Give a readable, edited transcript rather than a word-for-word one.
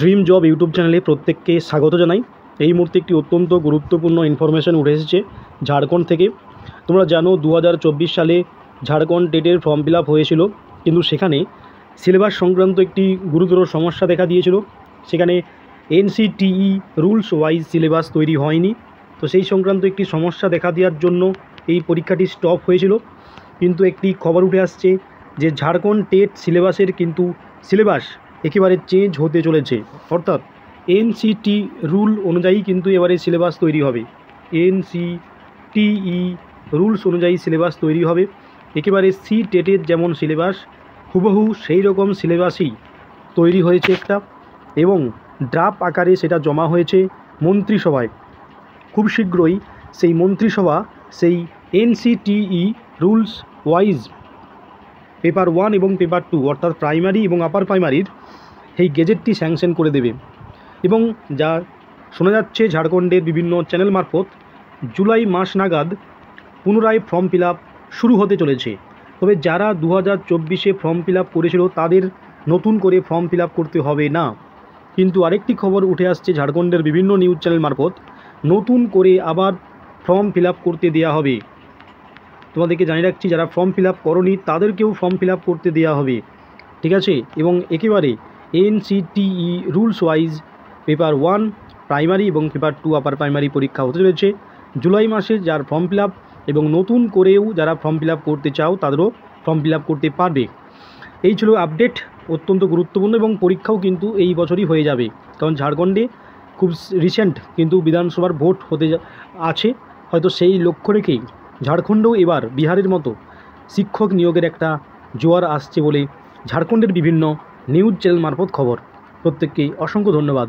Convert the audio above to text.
Dream job YouTube চ্যানেলে প্রত্যেককে স্বাগত জানাই। এই মুহূর্তে একটি অত্যন্ত গুরুত্বপূর্ণ ইনফরমেশন উঠে এসেছে ঝাড়খণ্ড থেকে। তোমরা জানো 2024 সালে ঝাড়খণ্ড টেটের ফর্ম ফিল আপ হয়েছিল, কিন্তু সেখানে সিলেবাস সংক্রান্ত একটি গুরুতর সমস্যা দেখা দিয়েছিল। সেখানে এনসিটিই রুলস ওয়াইজ সিলেবাস তৈরি হয়নি, তো সেই সংক্রান্ত একটি সমস্যা দেখা দেওয়ার জন্য এই পরীক্ষাটি স্টপ হয়েছিল। কিন্তু একটি খবর উঠে আসছে যে ঝাড়খণ্ড টেট সিলেবাসের কিন্তু সিলেবাস একেবারে চেঞ্জ হতে চলেছে, অর্থাৎ এনসিটি রুল অনুযায়ী কিন্তু এবারে সিলেবাস তৈরি হবে। এনসিটিই রুলস অনুযায়ী সিলেবাস তৈরি হবে। একেবারে সি টেটের যেমন সিলেবাস হুবহু সেই রকম সিলেবাসই তৈরি হয়েছে একটা, এবং ড্রাফট আকারে সেটা জমা হয়েছে মন্ত্রিসভায়। খুব শীঘ্রই সেই মন্ত্রিসভা সেই এনসিটিই রুলস ওয়াইজ পেপার 1 এবং পেপার 2 অর্থাৎ প্রাইমারি এবং আপার প্রাইমারির এই গেজেটটি স্যাংশন করে দেবে। এবং যা শোনা যাচ্ছে ঝাড়খণ্ডের বিভিন্ন চ্যানেল মারফত জুলাই মাস নাগাদ পুনরায় ফর্ম ফিল আপ শুরু হতে চলেছে। তবে যারা 2024-এ ফর্ম ফিল আপ করেছিল তাদের নতুন করে ফর্ম ফিল আপ করতে হবে না। কিন্তু আরেকটি খবর উঠে আসছে ঝাড়খণ্ডের বিভিন্ন নিউজ চ্যানেল মারফত নতুন করে আবার ফর্ম ফিল আপ করতে দেওয়া হবে। তোমাদেরকে জানিয়ে রাখছি, যারা ফর্ম ফিল আপ করোনি তাদেরকেও ফর্ম ফিল আপ করতে দেওয়া হবে, ঠিক আছে। এবং একেবারে NCTE rules wise paper 1 primary এবং পেপার 2 আপার প্রাইমারি পরীক্ষা হতে চলেছে জুলাই মাসে। যার ফর্ম ফিল আপ এবং নতুন করেও যারা ফর্ম ফিল আপ করতে চাও তাদেরও ফর্ম ফিল আপ করতে পারবে। এই ছিল আপডেট, অত্যন্ত গুরুত্বপূর্ণ, এবং পরীক্ষাও কিন্তু এই বছরই হয়ে যাবে, কারণ ঝাড়খণ্ডে খুব রিসেন্ট কিন্তু বিধানসভার ভোট হতে আছে। হয়তো সেই লক্ষ্য রেখেই ঝাড়খণ্ডেও এবার বিহারের মতো শিক্ষক নিয়োগের একটা জোয়ার আসছে বলে ঝাড়খণ্ডের বিভিন্ন নিউজ চ্যানেল মারফত খবর। প্রত্যেককেই অসংখ্য ধন্যবাদ।